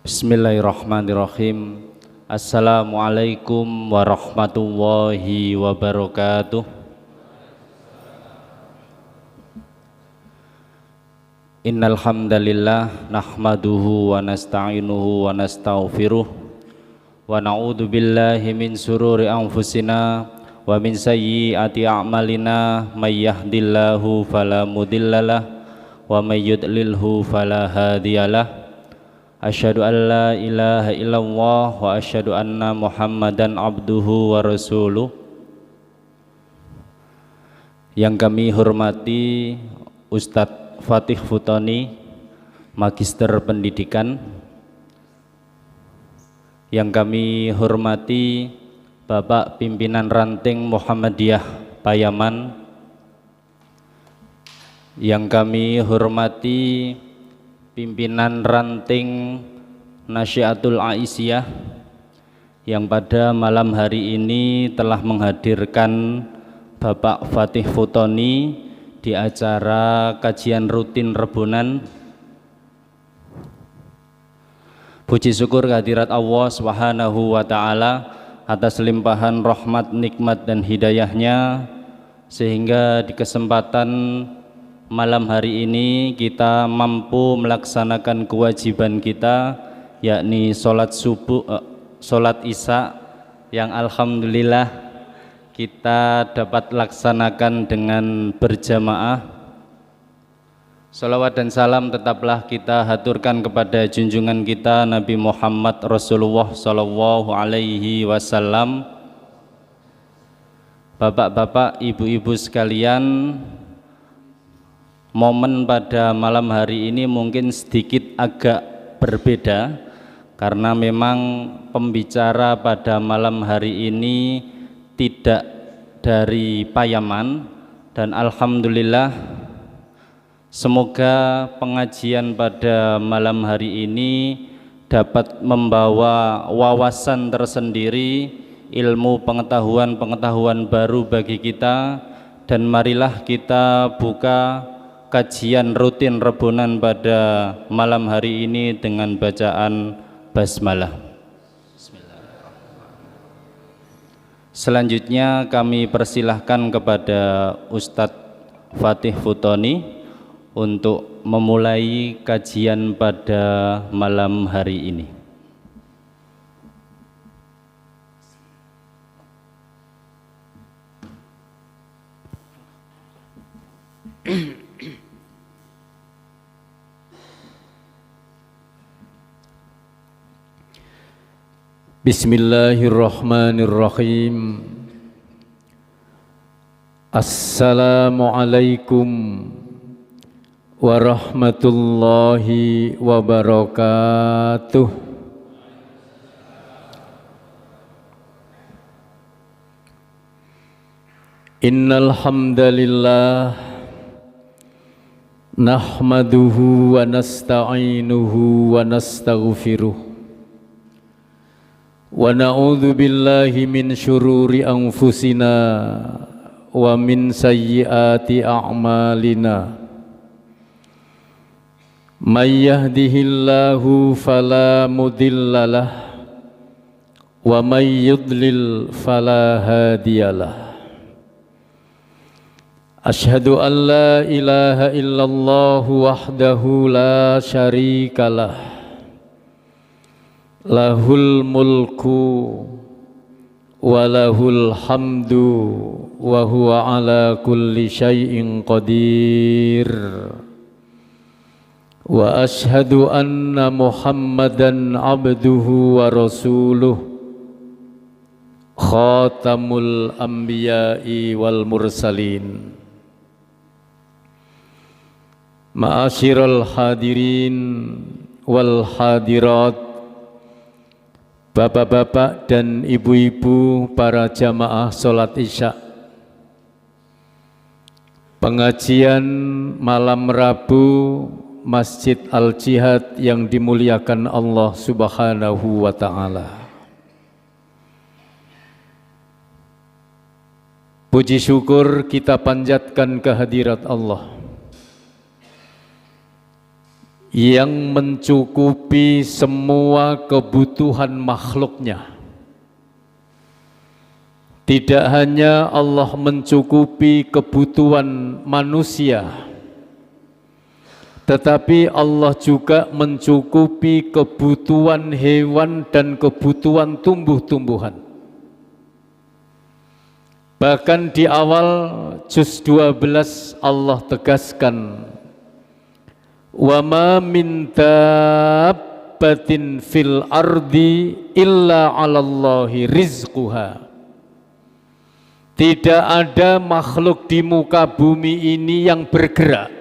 Bismillahirrahmanirrahim. Assalamualaikum warahmatullahi wabarakatuh. Innal hamdalillah nahmaduhu wa nasta'inuhu wa nastaghfiruh wa na'udzu billahi min sururi anfusina wa min sayyiati a'malina may yahdihillahu fala mudhillalah wa may yudlilhu fala hadiyalah. Asyhadu an la ilaha illallah wa asyhadu anna Muhammadan abduhu wa rasuluh. Yang kami hormati Ustadz Fatih Futoni, Magister Pendidikan. Yang kami hormati Bapak Pimpinan Ranting Muhammadiyah Payaman. Yang kami hormati Pimpinan Ranting Nasyiatul Aisyah yang pada malam hari ini telah menghadirkan Bapak Fatih Futoni di acara kajian rutin Rebonan. Puji syukur kehadirat Allah Subhanahu wa Ta'ala atas limpahan rahmat, nikmat dan hidayahnya, sehingga di kesempatan malam hari ini kita mampu melaksanakan kewajiban kita, yakni sholat subuh, sholat isya, yang alhamdulillah kita dapat laksanakan dengan berjamaah. Salawat dan salam tetaplah kita haturkan kepada junjungan kita Nabi Muhammad Rasulullah Sallallahu Alaihi Wasallam. Bapak-bapak, ibu-ibu sekalian, momen pada malam hari ini mungkin sedikit agak berbeda karena memang pembicara pada malam hari ini tidak dari Payaman, dan alhamdulillah semoga pengajian pada malam hari ini dapat membawa wawasan tersendiri, ilmu pengetahuan baru bagi kita, dan marilah kita buka kajian rutin Rebonan pada malam hari ini dengan bacaan basmalah. Selanjutnya kami persilahkan kepada Ustadz Fatih Futoni untuk memulai kajian pada malam hari ini. Bismillahirrahmanirrahim. Assalamualaikum warahmatullahi wabarakatuh. Innal hamdalillah nahmaduhu wa nasta'inuhu wa nastaghfiruh wa na'udzu billahi min syururi anfusina wa min sayyiati a'malina. May yahdihillahu fala mudhillalah wa may yudlil fala hadiyalah. Asyhadu an la ilaha illallah wahdahu la syarikalah, lahul mulku wa lahul hamdu wa huwa ala kulli syai'in qadir. Wa ashhadu anna Muhammadan abduhu wa rasuluh, khatamul anbiya'i wal mursalin. Ma'asyiral hadirin wal hadirat, bapak-bapak dan ibu-ibu para jamaah sholat isya. Pengajian malam Rabu Masjid Al-Jihad yang dimuliakan Allah Subhanahu wa Ta'ala. Puji syukur kita panjatkan kehadirat Allah yang mencukupi semua kebutuhan makhluknya. Tidak hanya Allah mencukupi kebutuhan manusia, tetapi Allah juga mencukupi kebutuhan hewan dan kebutuhan tumbuh-tumbuhan. Bahkan di awal juz 12 Allah tegaskan, wa ma min dabbatin fil ardi illa 'alallahi rizquha. Tidak ada makhluk di muka bumi ini yang bergerak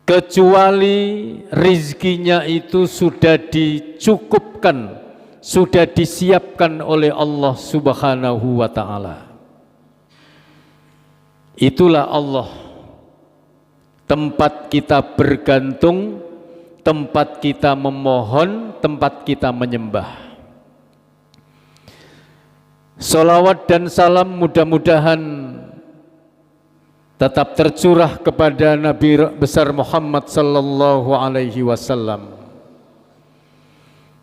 kecuali rizkinya itu sudah dicukupkan, sudah disiapkan oleh Allah Subhanahu wa ta'ala. Itulah Allah, tempat kita bergantung, tempat kita memohon, tempat kita menyembah. Salawat dan salam mudah-mudahan tetap tercurah kepada Nabi besar Muhammad sallallahu alaihi wasallam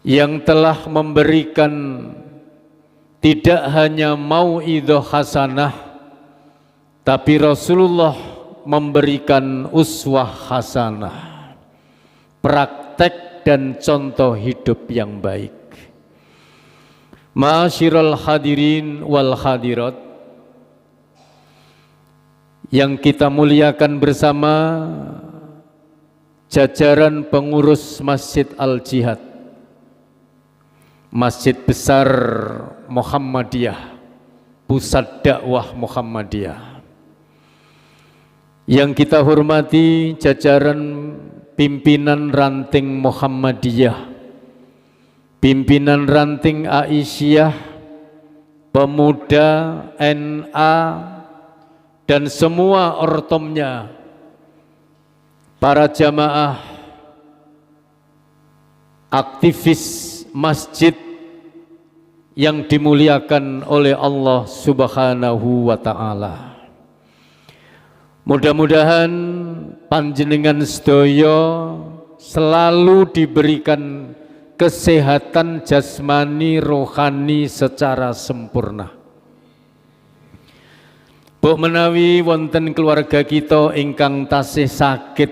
yang telah memberikan tidak hanya mau'idhah hasanah, tapi Rasulullah memberikan uswah hasanah, praktek dan contoh hidup yang baik. Ma'asyiral hadirin wal hadirat yang kita muliakan bersama, jajaran pengurus Masjid Al-Jihad, Masjid Besar Muhammadiyah, Pusat Dakwah Muhammadiyah. Yang kita hormati jajaran pimpinan ranting Muhammadiyah, pimpinan ranting Aisyah, pemuda NA, dan semua ortomnya, para jamaah, aktivis masjid yang dimuliakan oleh Allah Subhanahu wa ta'ala. Mudah-mudahan panjenengan sedaya selalu diberikan kesehatan jasmani rohani secara sempurna. Buk menawi wonten keluarga kita ingkang tasih sakit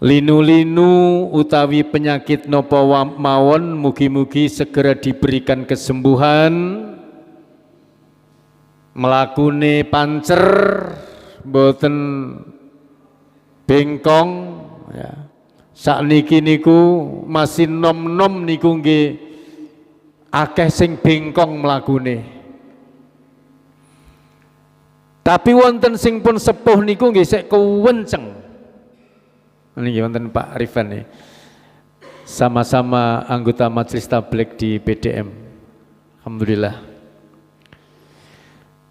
linu-linu utawi penyakit napa mawon, mugi-mugi segera diberikan kesembuhan, melakune pancer mboten bengkong ya. Sakniki niku masih nom-nom niku nggih akeh sing bengkong mlakune. Tapi wonten sing pun sepuh niku nggih sik kuwenceng. Niki wonten Pak Rifan nih. Sama-sama anggota Majelis Tabligh di PDM. Alhamdulillah.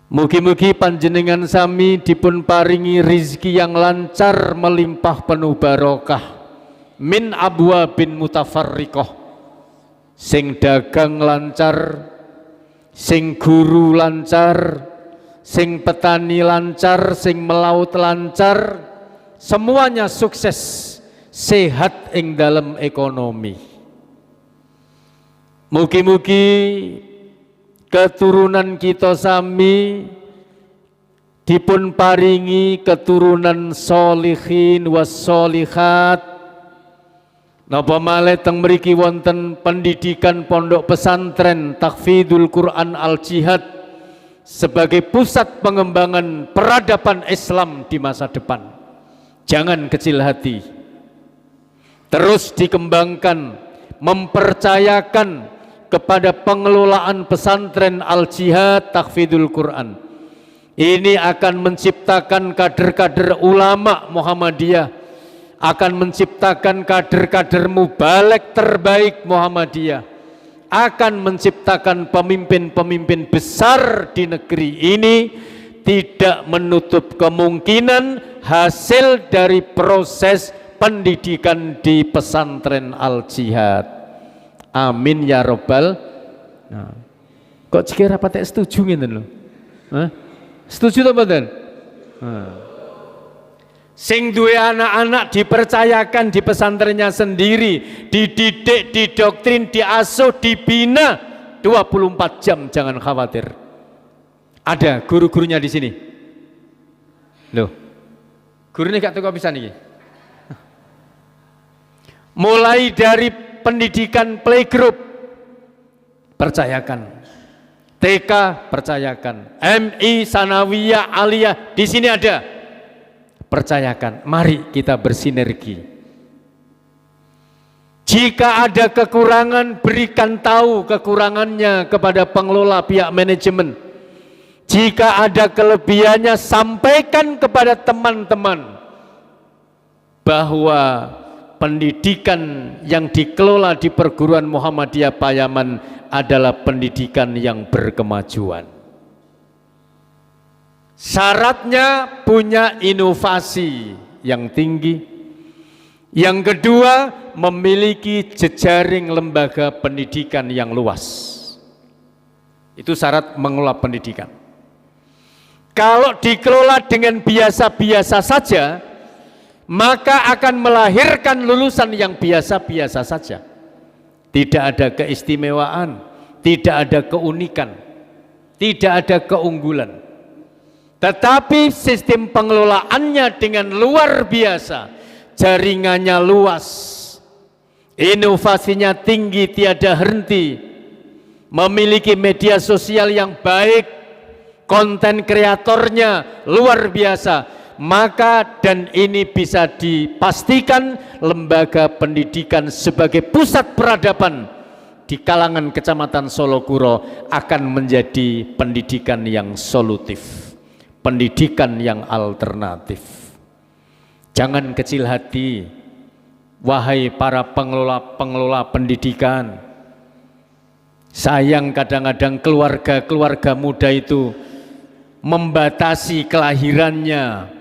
Mugi-mugi panjenengan sami dipun paringi rizki yang lancar melimpah penuh barokah. Min abwabin mutafarriqah, sing dagang lancar, sing guru lancar, sing petani lancar, sing melaut lancar, semuanya sukses, sehat ing dalam ekonomi. Mugi-mugi keturunan kita sami dipun paringi keturunan solihin was solihat. Napa malih teng mriki wonten pendidikan pondok pesantren Tahfidzul Quran Al-Jihad sebagai pusat pengembangan peradaban Islam di masa depan. Jangan kecil hati. Terus dikembangkan, mempercayakan kepada pengelolaan pesantren Al-Jihad Tahfidzul Quran. Ini akan menciptakan kader-kader ulama Muhammadiyah, akan menciptakan kader-kader mubalek terbaik Muhammadiyah, akan menciptakan pemimpin-pemimpin besar di negeri ini. Tidak menutup kemungkinan hasil dari proses pendidikan di pesantren Al-Jihad. Amin ya robbal. Nah, kok cikir rapat setuju ngene lho? Setuju ta mboten? Sing duwe anak-anak dipercayakan di pesantrennya sendiri, dididik, didoktrin, diasuh, dibina 24 jam, jangan khawatir. Ada guru-gurunya di sini. Loh, gurunya gak teko pisan iki. Mulai dari pendidikan playgroup, percayakan. TK, percayakan. MI, Sanawiyah, Aliyah, di sini ada. Percayakan, mari kita bersinergi. Jika ada kekurangan, berikan tahu kekurangannya kepada pengelola pihak manajemen. Jika ada kelebihannya, sampaikan kepada teman-teman bahwa pendidikan yang dikelola di perguruan Muhammadiyah Payaman adalah pendidikan yang berkemajuan. Syaratnya punya inovasi yang tinggi. Yang kedua, memiliki jejaring lembaga pendidikan yang luas. Itu syarat mengelola pendidikan. Kalau dikelola dengan biasa-biasa saja, maka akan melahirkan lulusan yang biasa-biasa saja. Tidak ada keistimewaan, tidak ada keunikan, tidak ada keunggulan. Tetapi sistem pengelolaannya dengan luar biasa, jaringannya luas, inovasinya tinggi tiada henti, memiliki media sosial yang baik, konten kreatornya luar biasa, maka dan ini bisa dipastikan lembaga pendidikan sebagai pusat peradaban di kalangan Kecamatan Solokuro akan menjadi pendidikan yang solutif, pendidikan yang alternatif. Jangan kecil hati, wahai para pengelola pendidikan. Sayang kadang-kadang keluarga muda itu membatasi kelahirannya,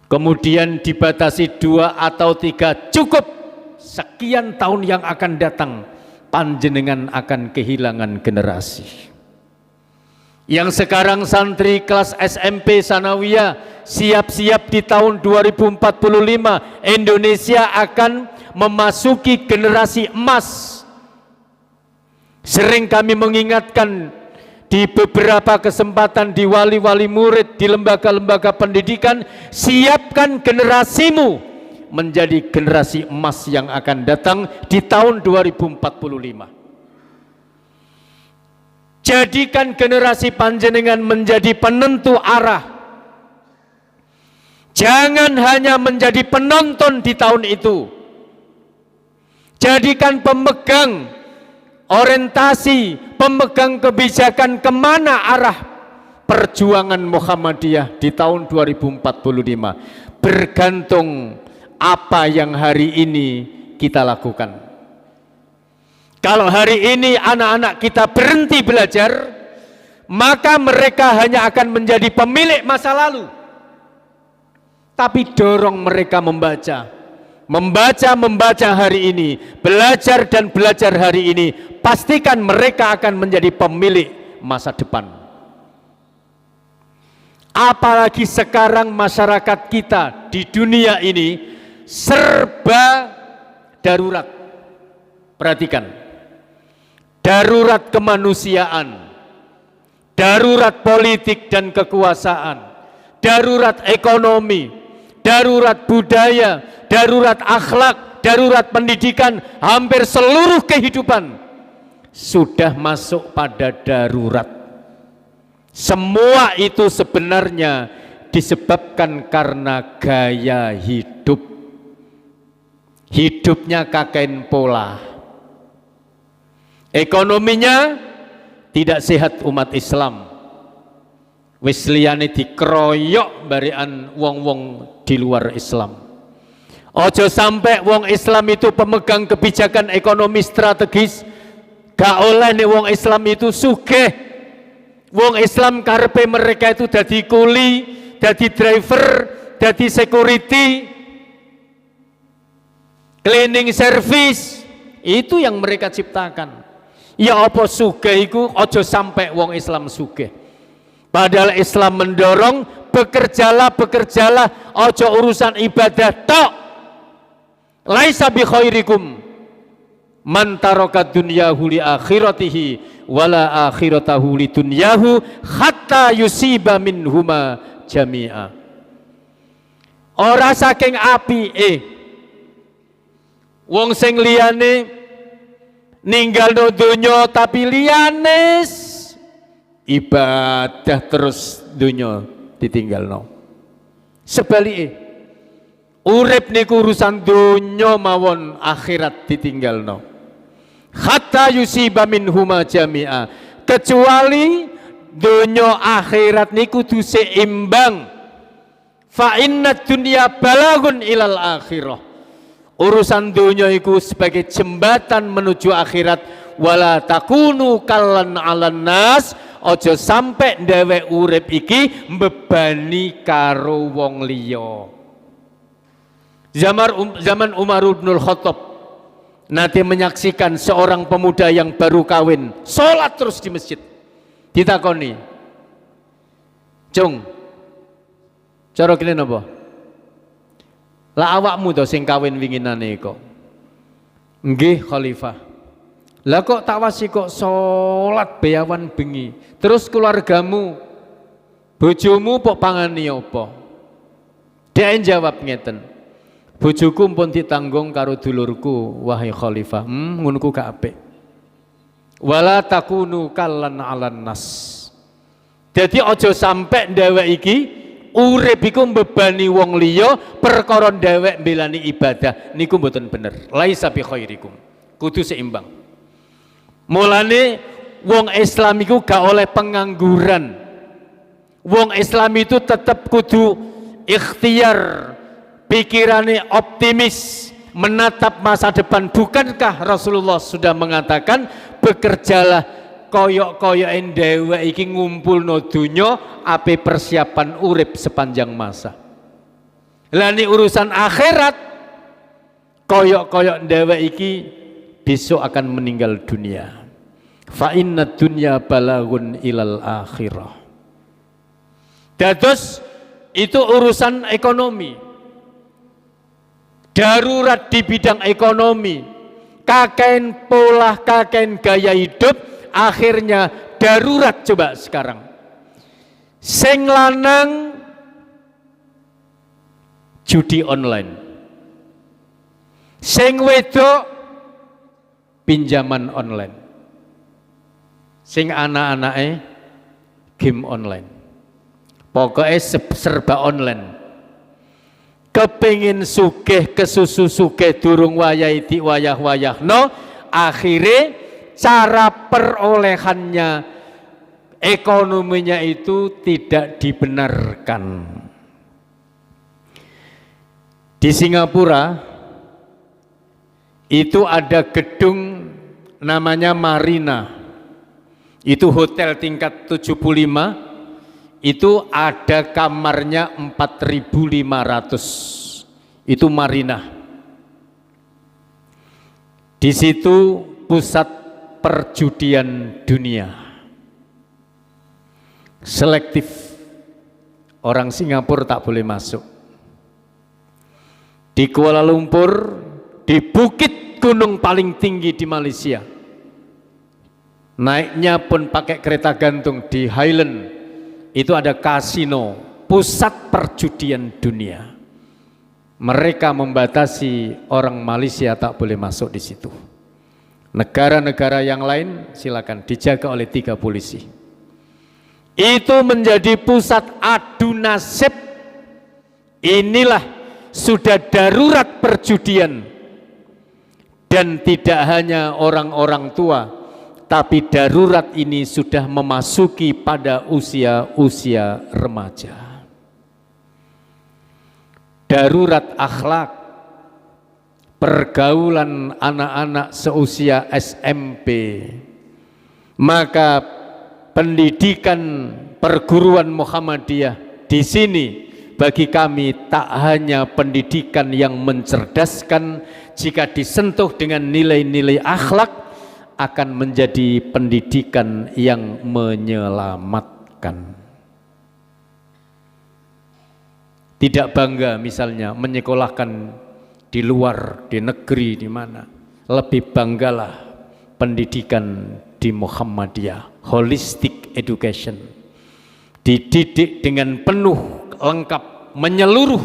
kemudian dibatasi 2 atau 3, cukup sekian tahun yang akan datang panjenengan akan kehilangan generasi. Yang sekarang santri kelas SMP Sanawiyah siap-siap di tahun 2045 Indonesia akan memasuki generasi emas. Sering kami mengingatkan di beberapa kesempatan di wali-wali murid, di lembaga-lembaga pendidikan, siapkan generasimu menjadi generasi emas yang akan datang di tahun 2045. Jadikan generasi panjenengan menjadi penentu arah. Jangan hanya menjadi penonton di tahun itu. Jadikan pemegang orientasi, pemegang kebijakan kemana arah perjuangan Muhammadiyah di tahun 2045. Bergantung apa yang hari ini kita lakukan. Kalau hari ini anak-anak kita berhenti belajar, maka mereka hanya akan menjadi pemilik masa lalu. Tapi dorong mereka membaca hari ini, belajar dan belajar hari ini, pastikan mereka akan menjadi pemilik masa depan. Apalagi sekarang masyarakat kita di dunia ini serba darurat. Perhatikan. Darurat kemanusiaan, darurat politik dan kekuasaan, darurat ekonomi, darurat budaya, darurat akhlak, darurat pendidikan, hampir seluruh kehidupan sudah masuk pada darurat. Semua itu sebenarnya disebabkan karena gaya hidup. Hidupnya kakek pola. Ekonominya tidak sehat umat Islam. Wis liyane dikeroyok barikan wong-wong di luar Islam. Ojo sampai wong Islam itu pemegang kebijakan ekonomi strategis, gak oleh nih wong Islam itu sugih. Wong Islam karepe mereka itu dadi kuli, dadi driver, dadi security, cleaning service, itu yang mereka ciptakan. Ya apa sugih iku, ojo sampai wong Islam sugih. Padahal Islam mendorong bekerjalah, ojo urusan ibadah tok. Laisa bi khairikum man taraka dunyahu li akhiratihi wala akhiratahu li dunyahu hatta yusiba minhuma jami'a. Ora saking apike wong sing liyane ninggalno donya tapi liyane ibadah terus donya ditinggalno. Sebalike urip niku urusan donya mawon akhirat ditinggalno. Hatta yusiba minhuma jami'a, kecuali donya akhirat niku kudu seimbang. Fa inna dunya balagun ilal akhirah. Urusan donya iku sebagai jembatan menuju akhirat. Wala takunu kallan 'alan nas, aja sampai ndewek urip iki mbebani karo wong liya. Zaman Umar bin Khattab nanti menyaksikan seorang pemuda yang baru kawin sholat terus di masjid. Ditakoni, "Cung, cara kene napa? Lah awakmu to sing kawin winginane kok?" "Nggih, Khalifah." "Lah kok tak wasi kok sholat beawan bengi? Terus keluargamu, bojomu pok pangani apa?" Dia jawab ngeten, "Bojoku pun ditanggung karo dulurku, wahai Khalifah." Ngono ku gak apik. Wala takunu kallan 'alan nas. Jadi aja sampai ndewek iki urip iku mbebani wong liya perkara ndewek mbelani ibadah, niku mboten bener. Laisa bi khairikum. Kudu seimbang. Mulane wong Islam iku gak oleh pengangguran. Wong Islam itu tetap kudu ikhtiar, pikirannya optimis, menatap masa depan. Bukankah Rasulullah sudah mengatakan, bekerjalah koyok-koyokin dhewek iki ngumpulno donya ape persiapan urip sepanjang masa. Lah ini urusan akhirat, koyok-koyok dhewek iki besok akan meninggal dunia. Fa inna dunya balagun ilal akhirah. Dados itu urusan ekonomi. Darurat di bidang ekonomi, kakean pola, kakean gaya hidup, akhirnya darurat. Coba sekarang sing lanang judi online, sing wedok pinjaman online, sing anak-anake game online, pokoknya serba online. Kepingin sugih kesusu sugih durung wayahe diwayah-wayahno, akhirnya cara perolehannya, ekonominya itu tidak dibenarkan. Di Singapura itu ada gedung namanya Marina, itu hotel tingkat 75, itu ada kamarnya 4.500, itu Marina. Di situ pusat perjudian dunia. Selektif, orang Singapura tak boleh masuk. Di Kuala Lumpur, di bukit gunung paling tinggi di Malaysia, naiknya pun pakai kereta gantung di Highland. Itu ada kasino, pusat perjudian dunia. Mereka membatasi orang Malaysia tak boleh masuk di situ. Negara-negara yang lain silakan, dijaga oleh 3 polisi. Itu menjadi pusat adu nasib. Inilah sudah darurat perjudian, dan tidak hanya orang-orang tua, tapi darurat ini sudah memasuki pada usia-usia remaja. Darurat akhlak, pergaulan anak-anak seusia SMP. Maka pendidikan perguruan Muhammadiyah di sini bagi kami tak hanya pendidikan yang mencerdaskan, jika disentuh dengan nilai-nilai akhlak akan menjadi pendidikan yang menyelamatkan. tidak bangga misalnya menyekolahkan di luar, di negeri, di mana. Lebih banggalah pendidikan di Muhammadiyah, holistic education. Dididik dengan penuh, lengkap, menyeluruh,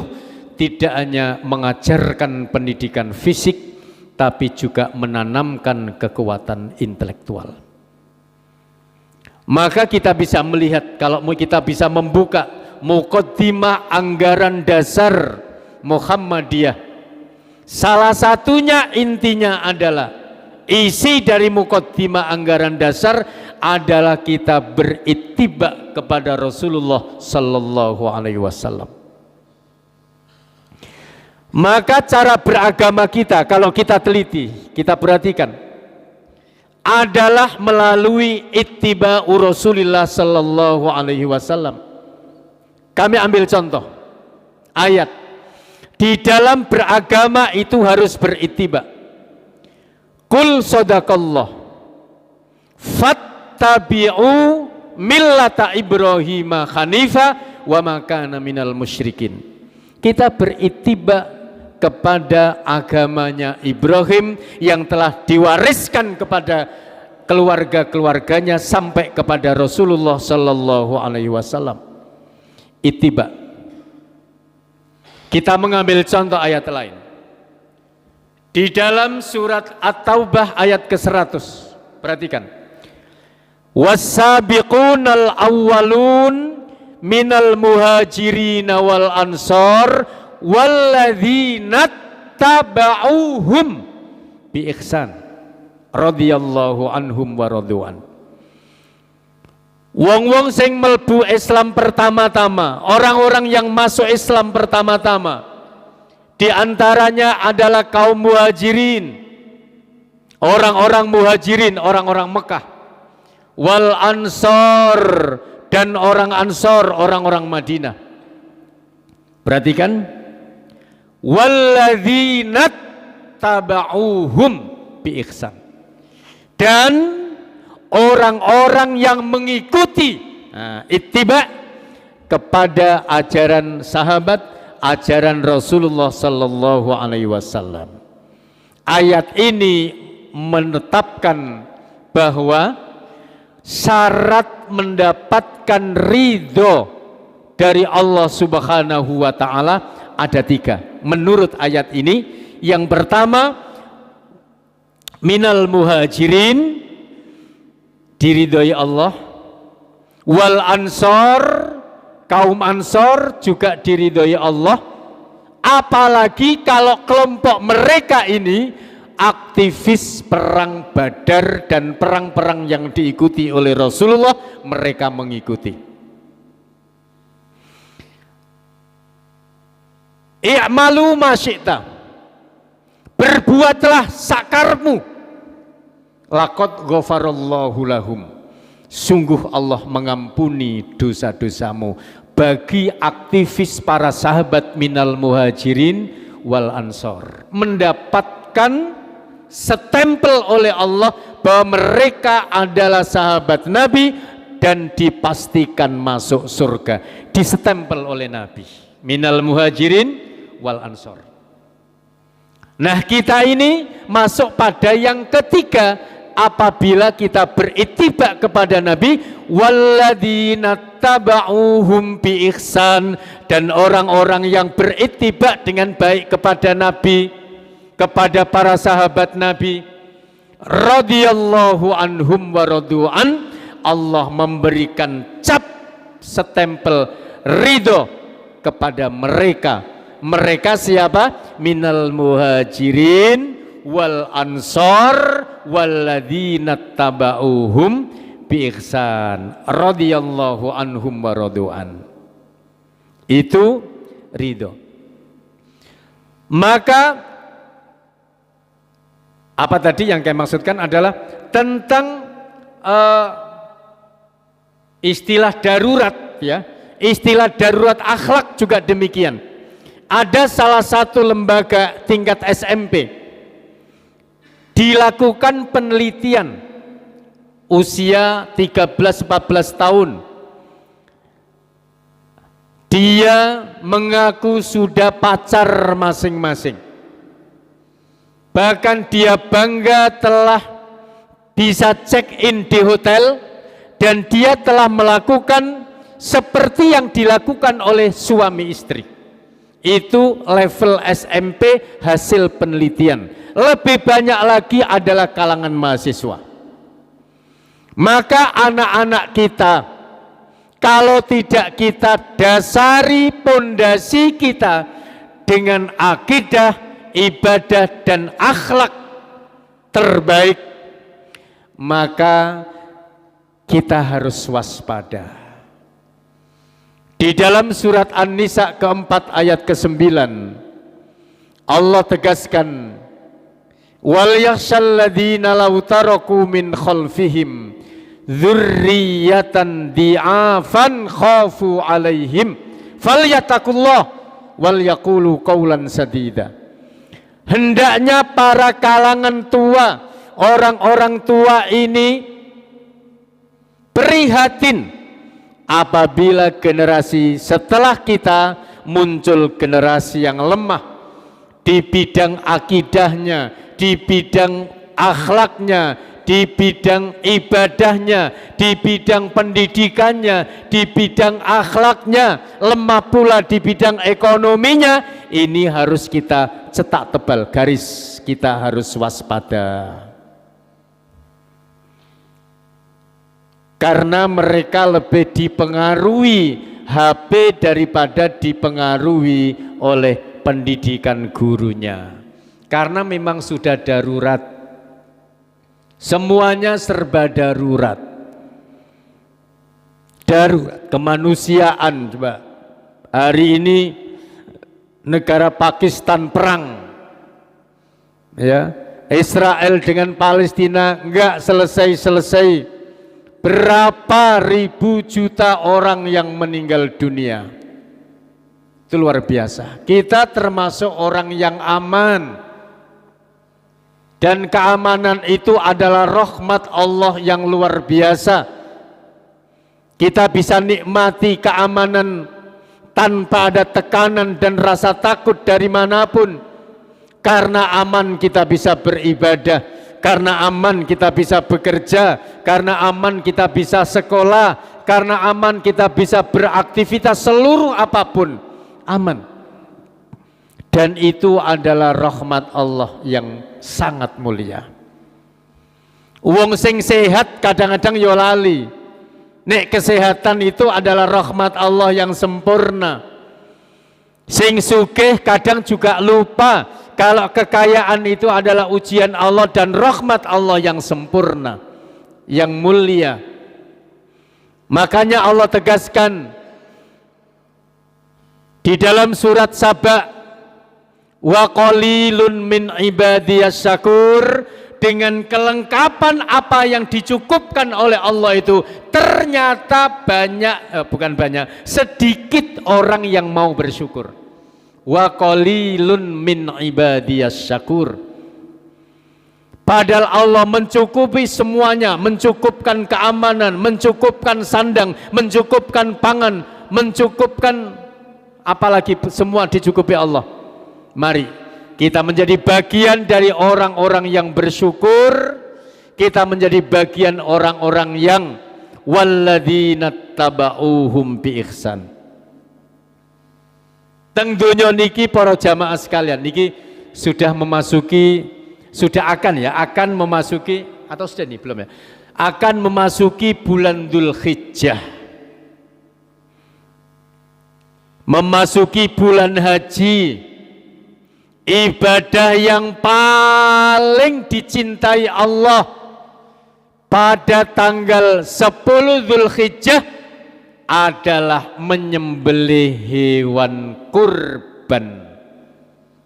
tidak hanya mengajarkan pendidikan fisik, tapi juga menanamkan kekuatan intelektual. Maka kita bisa melihat, kalau kita bisa membuka muqaddimah anggaran dasar Muhammadiyah, salah satunya intinya adalah isi dari muqaddimah anggaran dasar adalah kita berittiba kepada Rasulullah sallallahu alaihi wasallam. Maka cara beragama kita kalau kita teliti, kita perhatikan, adalah melalui ittiba'u Rasulillah sallallahu alaihi wasallam. Kami ambil contoh ayat. Di dalam beragama itu harus berittiba. Qul sadaqallah fattabi'u millata Ibrahim hanifa wa ma kana minal musyrikin. Kita berittiba kepada agamanya Ibrahim yang telah diwariskan kepada keluarga-keluarganya sampai kepada Rasulullah sallallahu alaihi wasallam. Ittiba. Kita mengambil contoh ayat lain. Di dalam surat At-Taubah ayat ke-100. Perhatikan. Was-sabiqunal awwalun minal muhajirin wal ansar walladzina taba'uhum bi ihsan radhiyallahu anhum wa radwan. Wong-wong sing melbu Islam pertama-tama, orang-orang yang masuk Islam pertama-tama, di antaranya adalah kaum muhajirin, orang-orang muhajirin, orang-orang Mekah, wal ansor, dan orang ansor, orang-orang Madinah. Perhatikan, walladzina taba'uhum bi ihsan, dan orang-orang yang mengikuti ittiba kepada ajaran sahabat, ajaran Rasulullah sallallahu alaihi wasallam. Ayat ini menetapkan bahwa syarat mendapatkan ridho dari Allah Subhanahu wa ta'ala ada 3 menurut ayat ini. Yang pertama, minal muhajirin, diridhoi Allah, wal ansor, kaum ansor juga diridhoi Allah. Apalagi kalau kelompok mereka ini aktivis perang Badar dan perang-perang yang diikuti oleh Rasulullah, mereka mengikuti. I'malu ma syi'ta, berbuatlah sakarmu. Laqad ghafarallahu lahum, sungguh Allah mengampuni dosa-dosamu. Bagi aktivis para sahabat minal muhajirin wal ansor, mendapatkan setempel oleh Allah bahwa mereka adalah sahabat Nabi dan dipastikan masuk surga, disetempel oleh Nabi, minal muhajirin wal ansor. Nah, kita ini masuk pada yang ketiga. Apabila kita berittiba kepada Nabi, walladzina taba'uhum bi ihsan, dan orang-orang yang berittiba dengan baik kepada Nabi, kepada para sahabat Nabi, radhiyallahu anhum wa radwan, Allah memberikan cap setempel ridho kepada mereka. Mereka siapa? Minal muhajirin wal ansor walladzina taba'uhum bi ihsan radhiyallahu anhum wa radwan. Itu ridho. Maka apa tadi yang saya maksudkan adalah tentang istilah darurat, ya. Istilah darurat akhlak juga demikian. Ada salah satu lembaga tingkat SMP dilakukan penelitian usia 13-14 tahun, dia mengaku sudah pacar masing-masing. Bahkan dia bangga telah bisa check-in di hotel dan dia telah melakukan seperti yang dilakukan oleh suami istri. Itu level SMP hasil penelitian. Lebih banyak lagi adalah kalangan mahasiswa. Maka anak-anak kita, kalau tidak kita dasari pondasi kita dengan akidah, ibadah dan akhlak terbaik, maka kita harus waspada. Di dalam surat An-Nisa keempat ayat ke-9 Allah tegaskan, wal yakhshal ladzina law taraku min khalfihim dzurriyyatan di'afan khafu alaihim falyattaqullah wal yaqulu qawlan sadida. Hendaknya para kalangan tua, orang-orang tua ini prihatin apabila generasi setelah kita muncul generasi yang lemah di bidang akidahnya, di bidang akhlaknya, di bidang ibadahnya, di bidang pendidikannya, di bidang akhlaknya, lemah pula di bidang ekonominya. Ini harus kita cetak tebal garis, kita harus waspada. Karena mereka lebih dipengaruhi HP daripada dipengaruhi oleh pendidikan gurunya. Karena memang sudah darurat, semuanya serba darurat. Darurat kemanusiaan. Coba hari ini negara Pakistan perang, ya, Israel dengan Palestina enggak selesai-selesai. Berapa ribu juta orang yang meninggal dunia. Itu luar biasa. Kita termasuk orang yang aman. Dan keamanan itu adalah rahmat Allah yang luar biasa. Kita bisa nikmati keamanan tanpa ada tekanan dan rasa takut dari manapun. Karena aman kita bisa beribadah. Karena aman kita bisa bekerja, karena aman kita bisa sekolah, karena aman kita bisa beraktivitas seluruh apapun, aman. Dan itu adalah rahmat Allah yang sangat mulia. Wong sing sehat kadang-kadang yo lali. Nek kesehatan itu adalah rahmat Allah yang sempurna. Sing sugih kadang juga lupa kalau kekayaan itu adalah ujian Allah dan rahmat Allah yang sempurna, yang mulia. Makanya Allah tegaskan di dalam surat Saba, wa qalilun min ibadiyas syakur, dengan kelengkapan apa yang dicukupkan oleh Allah itu ternyata sedikit orang yang mau bersyukur. Wa qalilun min ibadiyas syakur. Padahal Allah mencukupi semuanya, mencukupkan keamanan, mencukupkan sandang, mencukupkan pangan, mencukupkan apalagi semua dicukupi Allah. Mari kita menjadi bagian dari orang-orang yang bersyukur. Kita menjadi bagian orang-orang yang walladzina tabauhum bi ihsan. Teng donya niki para jamaah sekalian niki sudah akan memasuki atau sudah nih belum ya? Akan memasuki bulan Dzulhijjah. Memasuki bulan haji. Ibadah yang paling dicintai Allah pada tanggal 10 Dzulhijjah adalah menyembelih hewan kurban.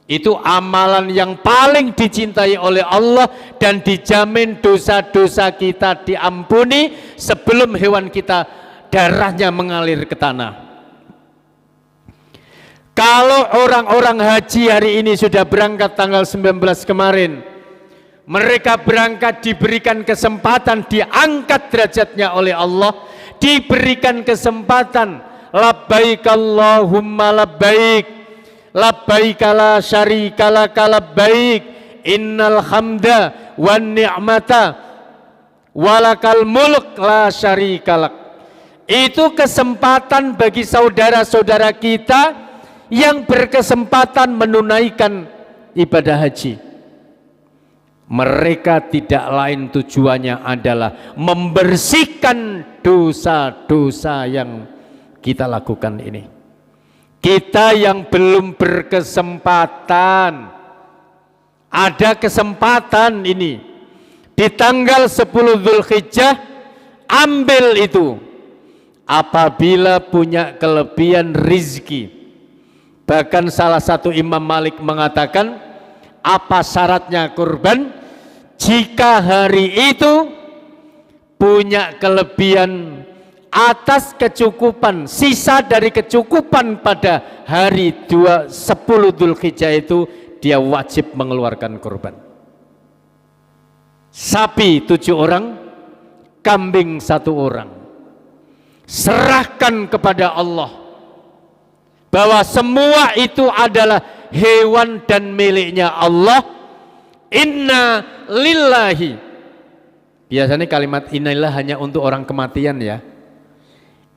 Itu amalan yang paling dicintai oleh Allah dan dijamin dosa-dosa kita diampuni sebelum hewan kita darahnya mengalir ke tanah. Kalau orang-orang haji hari ini sudah berangkat tanggal 19 kemarin, mereka berangkat diberikan kesempatan diangkat derajatnya oleh Allah, diberikan kesempatan labbaik Allahumma labbaik, labbaik la syarika laka labbaik, innal hamda wan ni'mata walakal mulk la syarika lak. Itu kesempatan bagi saudara-saudara kita yang berkesempatan menunaikan ibadah haji. Mereka tidak lain tujuannya adalah membersihkan dosa-dosa yang kita lakukan ini. Kita yang belum berkesempatan, ada kesempatan ini di tanggal 10 Dzulhijjah, ambil itu. Apabila punya kelebihan rizki, bahkan salah satu Imam Malik mengatakan, apa syaratnya kurban? Jika hari itu punya kelebihan atas kecukupan, sisa dari kecukupan pada hari 10 Dzulhijjah itu, dia wajib mengeluarkan kurban. Sapi 7 orang, kambing 1 orang. Serahkan kepada Allah bahwa semua itu adalah hewan dan miliknya Allah. Inna lillahi. Biasanya kalimat innalillah hanya untuk orang kematian ya.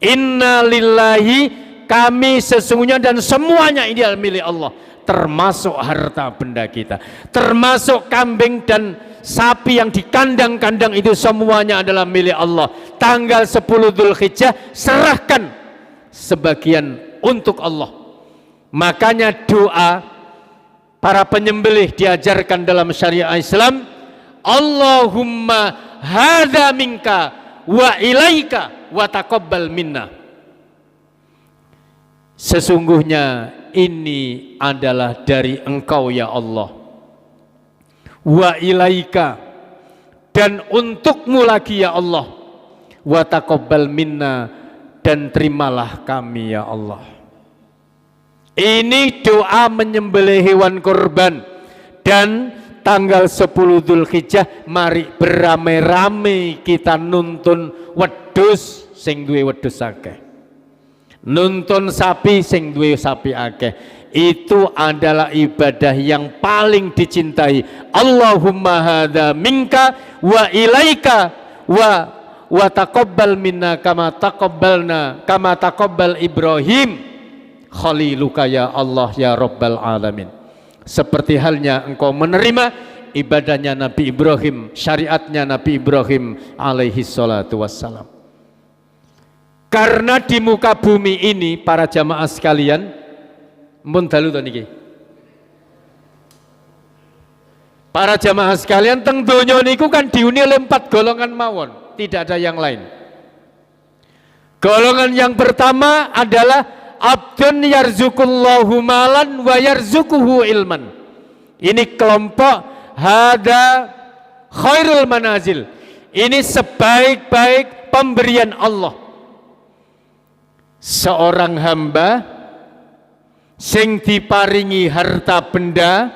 Inna lillahi, kami sesungguhnya dan semuanya ini adalah milik Allah, termasuk harta benda kita, termasuk kambing dan sapi yang di kandang-kandang itu semuanya adalah milik Allah. Tanggal 10 Dzulhijjah serahkan sebagian untuk Allah. Makanya doa para penyembelih diajarkan dalam syariat Islam, Allahumma hadza minka wa ilaika wa taqabbal minna. Sesungguhnya ini adalah dari Engkau ya Allah, wa ilaika, dan untukmu lagi ya Allah, wa taqabbal minna, dan terimalah kami ya Allah. Ini doa menyembelih hewan kurban. Dan tanggal 10 Dzulhijjah mari beramai-ramai kita nuntun wedhus sing duwe wedhus akeh, nuntun sapi sing duwe sapi akeh. Itu adalah ibadah yang paling dicintai. Allahumma hadza minka wa ilaika wa taqabbal minna kama taqabbal Ibrahim khaliluka ya Allah ya Rabbal alamin. Seperti halnya engkau menerima ibadahnya Nabi Ibrahim, syariatnya Nabi Ibrahim alaihi salatu wassalam. Karena di muka bumi ini para jamaah sekalian, mun dalu to niki. Para jamaah sekalian, teng donya niku kan diuni oleh 4 golongan mawon, tidak ada yang lain. Golongan yang pertama adalah abdun yarzuqullahu malan wa yarzuquhu ilman. Ini kelompok hada khairul manazil. Ini sebaik-baik pemberian Allah. Seorang hamba sing diparingi harta benda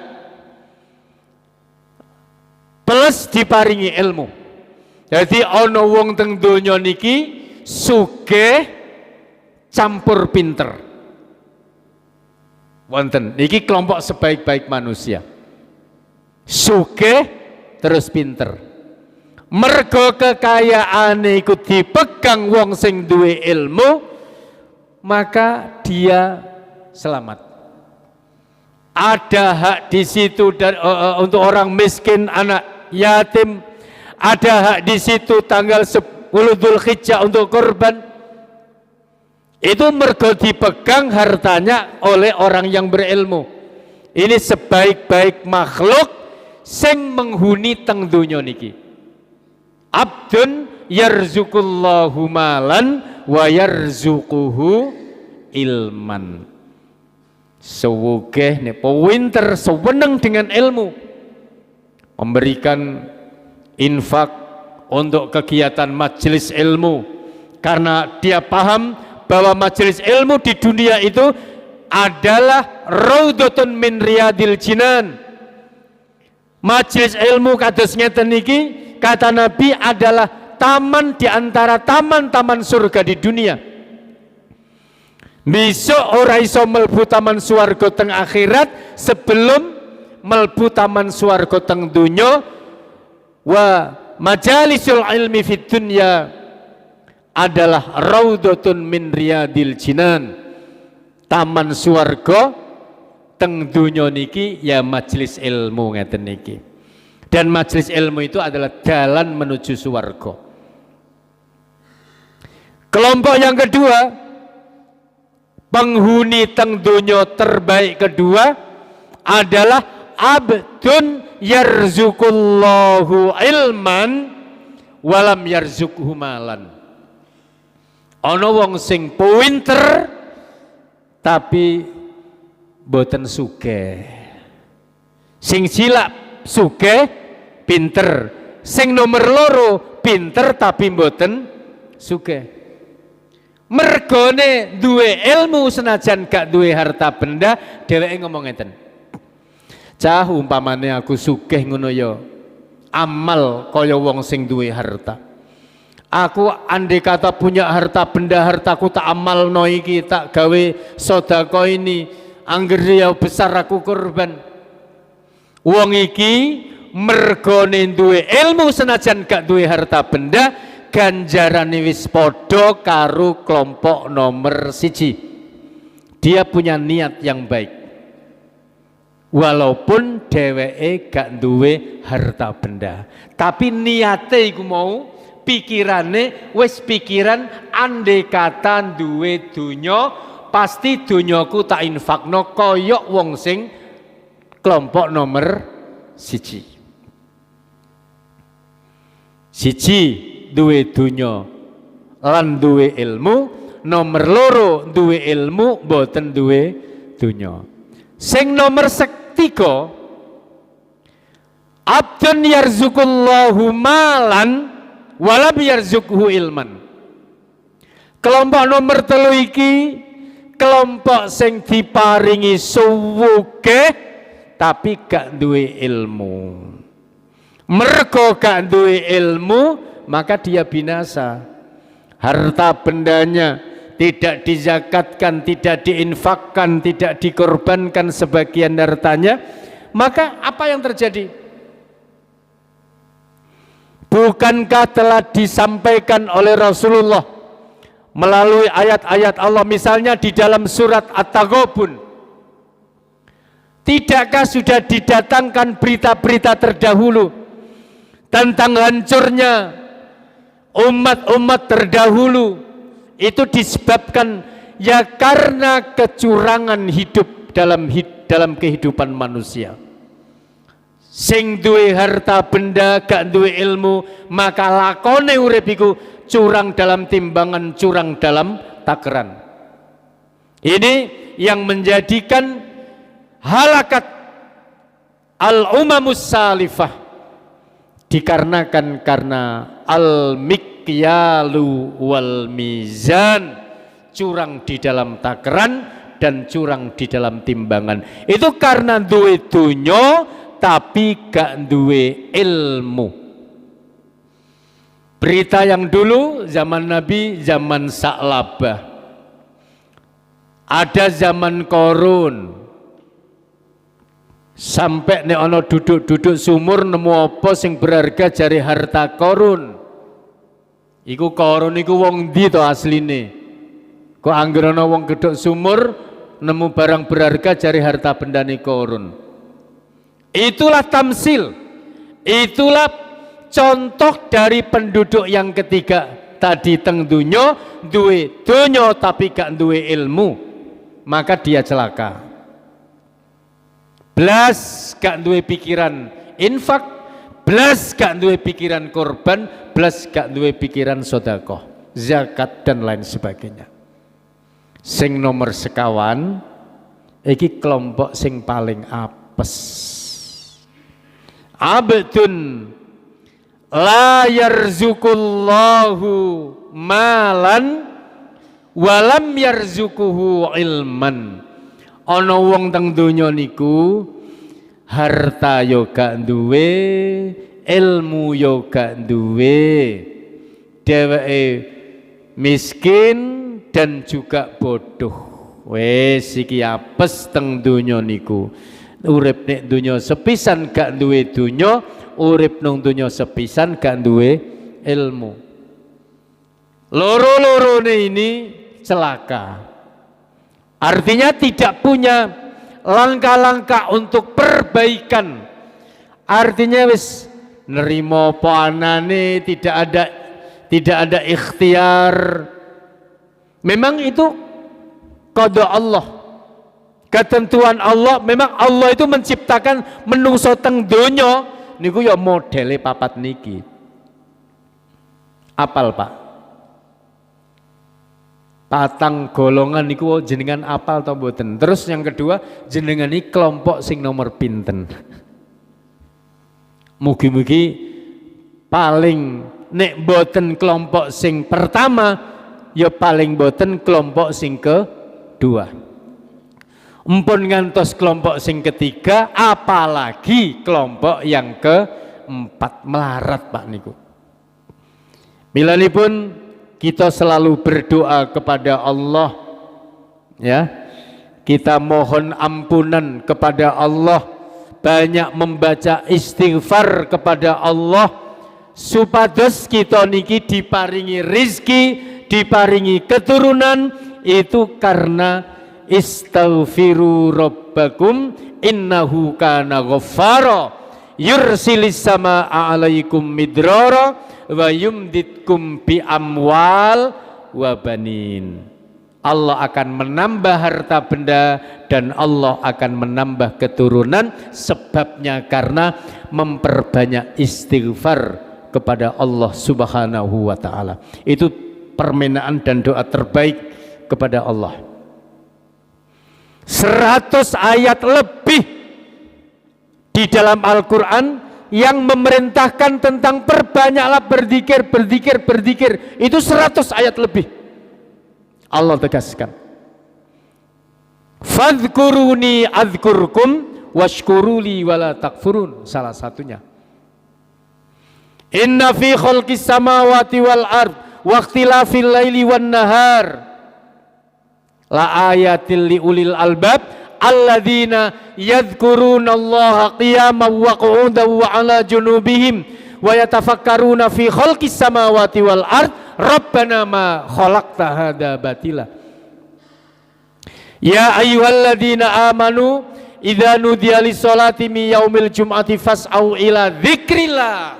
plus diparingi ilmu. Jadi ana wong teng donya niki sugih campur pinter. Wonten niki kelompok sebaik-baik manusia. Sugih terus pinter. Mergo kekayaane iku dipegang wong sing duwe ilmu, maka dia selamat. Ada hak di situ untuk orang miskin, anak yatim. Ada hak di situ tanggal 10 Dzulhijjah untuk kurban. Itu mergo dipegang hartanya oleh orang yang berilmu. Ini sebaik-baik makhluk sing menghuni teng donya niki. Abdun yarzuqullahu malan wa yarzuquhu ilman. Sewugih ne pinter, seweneng dengan ilmu, memberikan infak untuk kegiatan majelis ilmu karena dia paham bahwa majelis ilmu di dunia itu adalah raudhatun min riyadil jinan. Majelis ilmu kados ngeten niki kata Nabi adalah taman di antara taman-taman surga di dunia. Besok ora iso mlebu taman swarga teng akhirat sebelum mlebu taman swarga teng dunya. Wa majalisul ilmi fid dunya adalah raudhatun min riyadil jinan. Taman swarga teng dunya niki ya majelis ilmu ngeten niki. Dan majelis ilmu itu adalah jalan menuju swarga. Kelompok yang kedua, penghuni teng dunya terbaik kedua adalah abdun yarzuqullahu ilman walam yarzuqhu malan. Ana wong sing pinter tapi boten sugih. Sing silap sugih pinter, sing nomor loro pinter tapi boten sugih. Mergone duwe ilmu senajan gak duwe harta benda, dheweke ngomong ngeten. Cah umpamane aku sugih ngono ya, amal kaya wong sing duwe harta. Aku andai kata punya harta benda, hartaku tak amal no iki, tak gawe sedekah ini, angger ya besar aku korban. Wong iki mergone duwe ilmu senajan gak duwe harta benda, ganjarane wis padha karo kelompok nomor 1. Dia punya niat yang baik. Walaupun dheweke gak duwe harta benda, tapi niate iku mau, pikirane wis pikiran andai kata duwe donya, pasti donyaku tak infakno kaya wong sing kelompok nomor 1. Duwe donya lan duwe ilmu, nomor loro duwe ilmu boten duwe donya. Sing nomor 3, abdun yarzuqullahu malan walam yarzuqhu ilman. Kelompok nomor 3 iki kelompok sing diparingi sugih tapi gak duwe ilmu. Mergo gak duwe ilmu maka dia binasa. Harta bendanya tidak dizakatkan, tidak diinfakkan, tidak dikorbankan sebagian hartanya, maka apa yang terjadi? Bukankah telah disampaikan oleh Rasulullah melalui ayat-ayat Allah, misalnya di dalam surat At-Taghabun, tidakkah sudah didatangkan berita-berita terdahulu tentang hancurnya umat-umat terdahulu? Itu disebabkan ya karena kecurangan hidup dalam kehidupan manusia. Sing duwe harta benda gak duwe ilmu, maka lakone urip iku curang dalam timbangan, curang dalam takaran. Ini yang menjadikan halakat al-umamus salifah dikarenakan karena al-mikyalu wal mizan, curang di dalam takaran dan curang di dalam timbangan. Itu karena duwe donya tapi gak duwe ilmu. Berita yang dulu zaman Nabi, zaman Sa'labah. Ada zaman Korun. Sampai nek ana duduk-duduk sumur nemu apa sing berharga jari harta Korun. Iku Korun iku wong ndi to asline? Kok angger ana wong gedhok sumur nemu barang berharga jari harta bendane Korun. Itulah tamsil, itulah contoh dari penduduk yang ketiga tadi teng dunya, duwe donya tapi gak duwe ilmu, maka dia celaka. Blas gak duwe pikiran infak, blas gak duwe pikiran korban, blas gak duwe pikiran sedekah, zakat dan lain sebagainya. Sing nomor sekawan iki kelompok sing paling apes. Abdun la yarzuqullahu malan walam yarzuquhu ilman. Ana wong teng donya niku harta yo gak duwe, ilmu yo gak duwe, dheweke miskin dan juga bodoh. Wes iki apes teng donya niku. Urip nek donya sepisan gak duwe donya, urip nang donya sepisan gak duwe ilmu. Loro-lorone ini celaka. Artinya tidak punya langkah-langkah untuk perbaikan. Artinya wis nerimo apa anane, tidak ada ikhtiar. Memang itu qada Allah, ketentuan Allah. Memang Allah itu menciptakan menungso teng donya niku ya modele papat niki. Apal Pak? Patang golongan niku jenengan apal atau mboten? Terus yang kedua, jenengan ini kelompok sing nomor pinten? Mugi-mugi paling nek mboten kelompok sing pertama, ya paling mboten kelompok sing kedua. Empun ngantos kelompok sing ketiga, apalagi kelompok yang keempat, melarat Pak niku. Milanipun kita selalu berdoa kepada Allah, ya. Kita mohon ampunan kepada Allah, banyak membaca istighfar kepada Allah supados kita niki diparingi rizki, diparingi keturunan. Itu karena istaghfiru rabbakum innahu kana ghaffara yursilis samaa alaikum midrara wa yumditkum bi amwal wa banin. Allah akan menambah harta benda dan Allah akan menambah keturunan. Sebabnya karena memperbanyak istighfar kepada Allah Subhanahu wa ta'ala. Itu permintaan dan doa terbaik kepada Allah. 100 ayat lebih di dalam Al-Quran yang memerintahkan tentang perbanyaklah berzikir. Itu 100 ayat lebih. Allah tegaskan, fadhkuruni adzkurkum washkuruli wala takfurun. Salah satunya, inna fi khalqis samawati wal ard wa ikhtilafil laili wan nahar la ayatil liulil albab alladzina yadhkurunallaha qiyaman wa qu'udan wa ala junubihim wa yatafakkaruna fi khalqis samawati wal ard rabbana ma khalaqta hadza batila ya ayyuhalladzina amanu idza nudiya lis-sholati min yaumil jum'ati fas'au ila dzikrillah.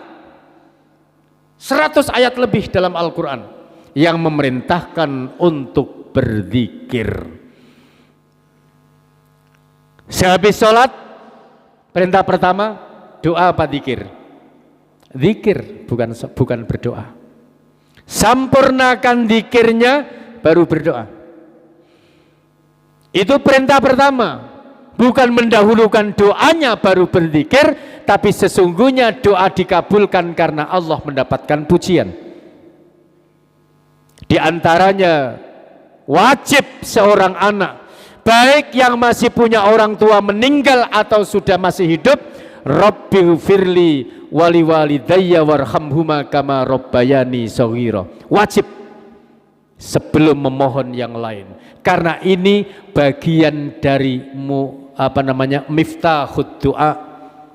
100 ayat lebih dalam Al-Quran yang memerintahkan untuk berzikir. Sehabis sholat, perintah pertama doa apa zikir? Zikir, bukan berdoa. Sampurnakan zikirnya baru berdoa. Itu perintah pertama. Bukan mendahulukan doanya baru berzikir, tapi sesungguhnya doa dikabulkan karena Allah mendapatkan pujian. Di antaranya wajib seorang anak, baik yang masih punya orang tua meninggal atau sudah masih hidup, Rabbighfirli wali walidayya warhamhuma kama rabbayani shaghira. Wajib sebelum memohon yang lain, karena ini bagian dari miftahud doa,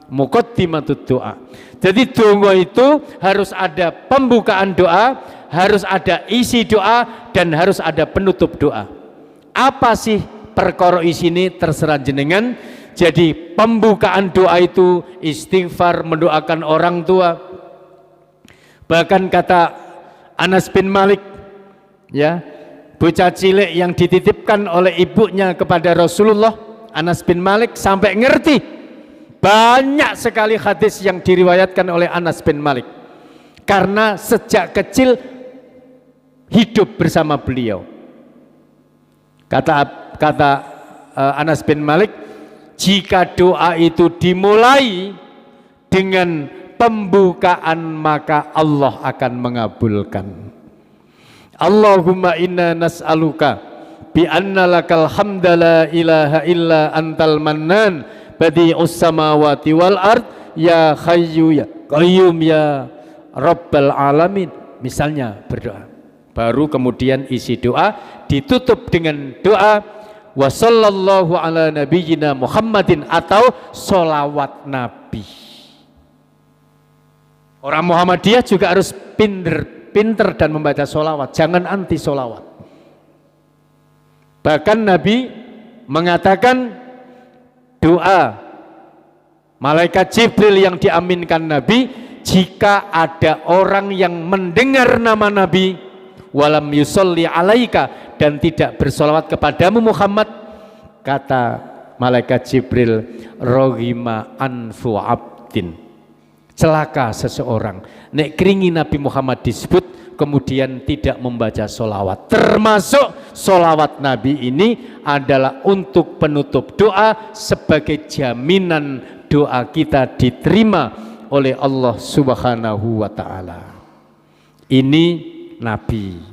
muqaddimatud doa. Jadi donga itu harus ada pembukaan doa, harus ada isi doa, dan harus ada penutup doa. Apa sih perkara isine terserah jenengan. Jadi pembukaan doa itu istighfar, mendoakan orang tua. Bahkan kata Anas bin Malik, ya, bocah cilik yang dititipkan oleh ibunya kepada Rasulullah, Anas bin Malik sampai ngerti banyak sekali hadis yang diriwayatkan oleh Anas bin Malik karena sejak kecil hidup bersama beliau. Kata Anas bin Malik, jika doa itu dimulai dengan pembukaan maka Allah akan mengabulkan. Allahumma inna nas'aluka bi anna lakal hamda la ilaha illa antal mannan badi'us samawati wal ard ya hayyu ya qayyum ya rabbal alamin. Misalnya berdoa, baru kemudian isi doa ditutup dengan doa wa sallallahu ala nabiyyina Muhammadin atau solawat Nabi. Orang Muhammadiyah juga harus pinter dan membaca solawat, jangan anti solawat. Bahkan Nabi mengatakan doa malaikat Jibril yang diaminkan Nabi, jika ada orang yang mendengar nama Nabi walam yusolli alaika, dan tidak bersolawat kepadamu Muhammad, kata malaikat Jibril, rohima anfu abdin, celaka seseorang nek keringi Nabi Muhammad disebut kemudian tidak membaca solawat. Termasuk solawat Nabi ini adalah untuk penutup doa sebagai jaminan doa kita diterima oleh Allah Subhanahu wa ta'ala. Ini Nabi.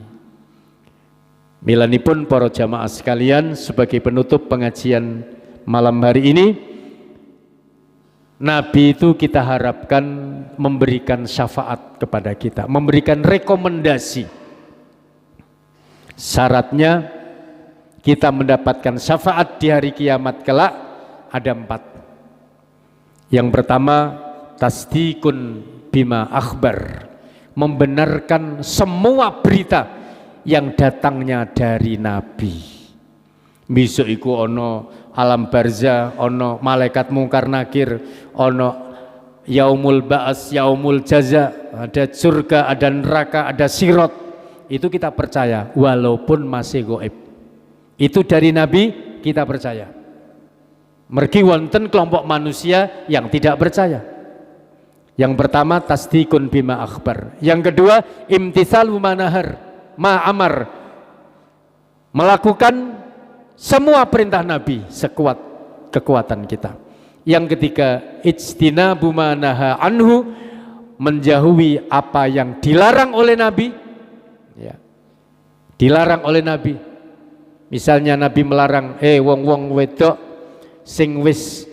Milanipun para jamaah sekalian, sebagai penutup pengajian malam hari ini, Nabi itu kita harapkan memberikan syafaat kepada kita, memberikan rekomendasi. Syaratnya kita mendapatkan syafaat di hari kiamat kelak ada 4. Yang pertama, tasdikun bima akhbar, membenarkan semua berita yang datangnya dari Nabi. Besok iku ono alam barzah, ono malaikat mungkar nakir, ono yaumul ba'as, yaumul jaza, ada surga, ada neraka, ada sirat. Itu kita percaya walaupun masih gaib. Itu dari Nabi kita percaya. Mergi wonten kelompok manusia yang tidak percaya. Yang pertama tasdikun bima akhbar. Yang kedua imtitsalu manahar, ma'amar, melakukan semua perintah Nabi sekuat kekuatan kita. Yang ketiga ijtinabu manaha anhu, menjauhi apa yang dilarang oleh Nabi, ya, dilarang oleh Nabi. Misalnya Nabi melarang wong-wong wedok sing wis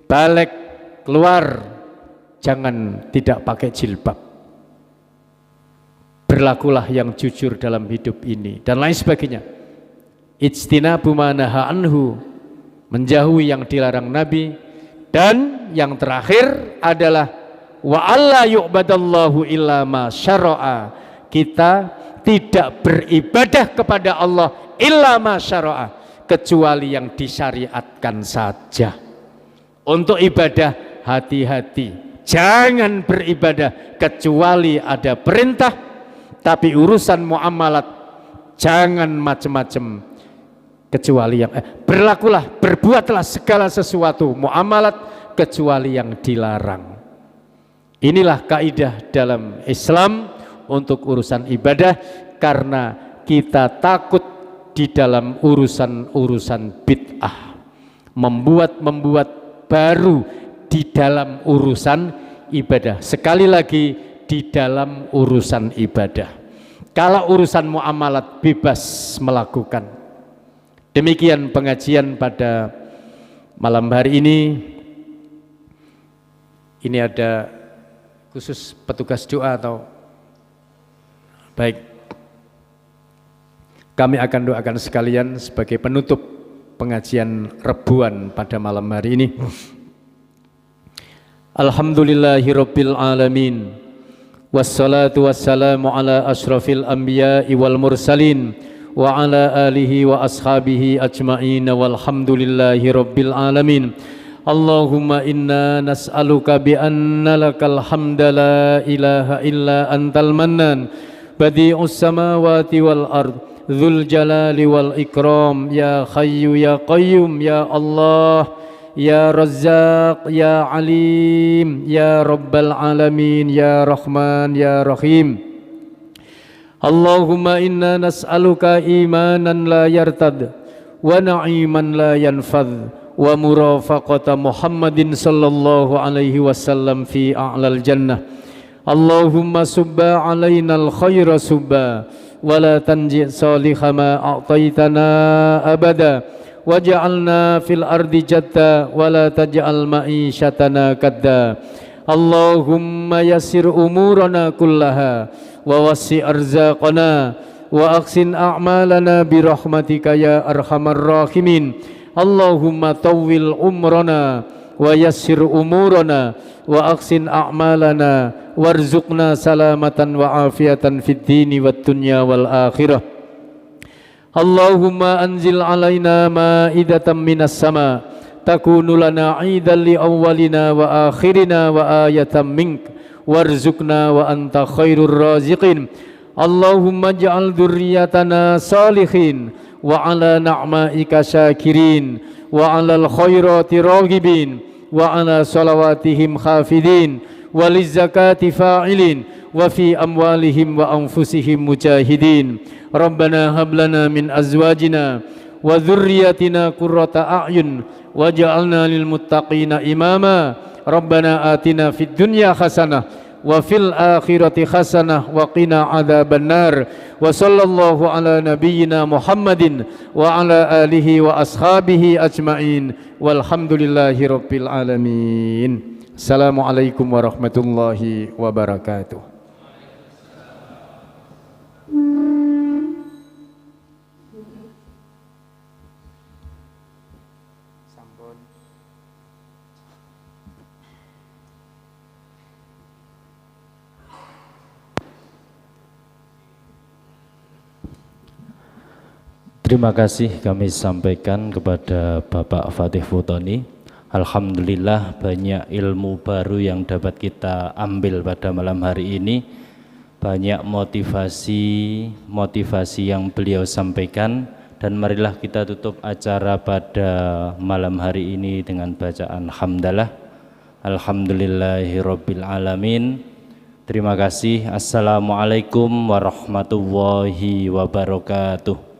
balik keluar jangan tidak pakai jilbab, berlakulah yang jujur dalam hidup ini, dan lain sebagainya. Ijtinabu manaha anhu, menjauhi yang dilarang Nabi. Dan yang terakhir adalah wa alla yu'badallahu illa ma syara'a, kita tidak beribadah kepada Allah illa ma syara'a, kecuali yang disyariatkan saja. Untuk ibadah hati-hati, jangan beribadah kecuali ada perintah. Tapi urusan muamalat jangan macam-macam kecuali yang berlakulah, berbuatlah segala sesuatu muamalat kecuali yang dilarang. Inilah kaidah dalam Islam untuk urusan ibadah, karena kita takut di dalam urusan-urusan bid'ah, membuat baru di dalam urusan ibadah. Sekali lagi, di dalam urusan ibadah. Kalau urusan muamalat bebas melakukan. Demikian pengajian pada malam hari ini. Ini ada khusus petugas doa atau baik. Kami akan doakan sekalian sebagai penutup pengajian Rebuan pada malam hari ini. Alhamdulillahirabbil alamin. Wassalatu wassalamu ala asyrafil anbiya'i wal mursalin wa ala alihi wa ashabihi ajma'in walhamdulillahi rabbil alamin. Allahumma inna nas'aluka bi anna lakal hamda la ilaha illa antal mannan badi'us samawati wal ard dzul jalali wal ikram ya hayyu ya qayyum ya Allah ya Razzaq ya Alim ya Rabbal alamin ya Rahman ya Rahim. Allahumma inna nas'aluka imanan la yartad wa na'iman la yanfad wa murafaqata Muhammadin sallallahu alaihi wasallam fi a'lal jannah. Allahumma subba alaina al-khaira subba wa la tanji' salihah ma a'taitana abada waj'alna fil ardi jadda wa la taj'al ma'isyatana kadda. Allahumma yassir umurana kullaha wa wasi' arzaqana wa aksin a'malana birahmatika ya arhamar rahimin. Allahumma tawwil umrana wa yassir umurana wa aksin a'malana warzuqna salamatan wa afiatan fid dini wad dunya wal akhirah. Allahumma anzil alaina ma'idatan minas sama takunu lana 'idan li awwalina wa akhirina wa ayatan mink warzuqna wa anta khairur raziqin. Allahumma ij'al dzurriyyatana salihin wa 'ala na'maika syakirin wa 'alal khairati raghibin wa 'ala salawatihim khafidin wa lizakati fa'ilin wa fi amwalihim wa anfusihim mujahidin. Rabbana hab lana min azwajina wa dhurriyyatina qurrata a'yun waj'alna lil muttaqina imama. Rabbana atina fid dunya hasanah wa fil akhirati hasanah wa qina adzabannar. Wa sallallahu ala nabiyyina Muhammadin wa ala alihi wa ashabihi ajmain walhamdulillahi rabbil alamin. Assalamualaikum warahmatullahi wabarakatuh. Terima kasih kami sampaikan kepada Bapak Fatih Futoni. Alhamdulillah banyak ilmu baru yang dapat kita ambil pada malam hari ini. Banyak motivasi yang beliau sampaikan. Dan marilah kita tutup acara pada malam hari ini dengan bacaan hamdalah. Alhamdulillahirabbil alamin. Terima kasih. Assalamualaikum warahmatullahi wabarakatuh.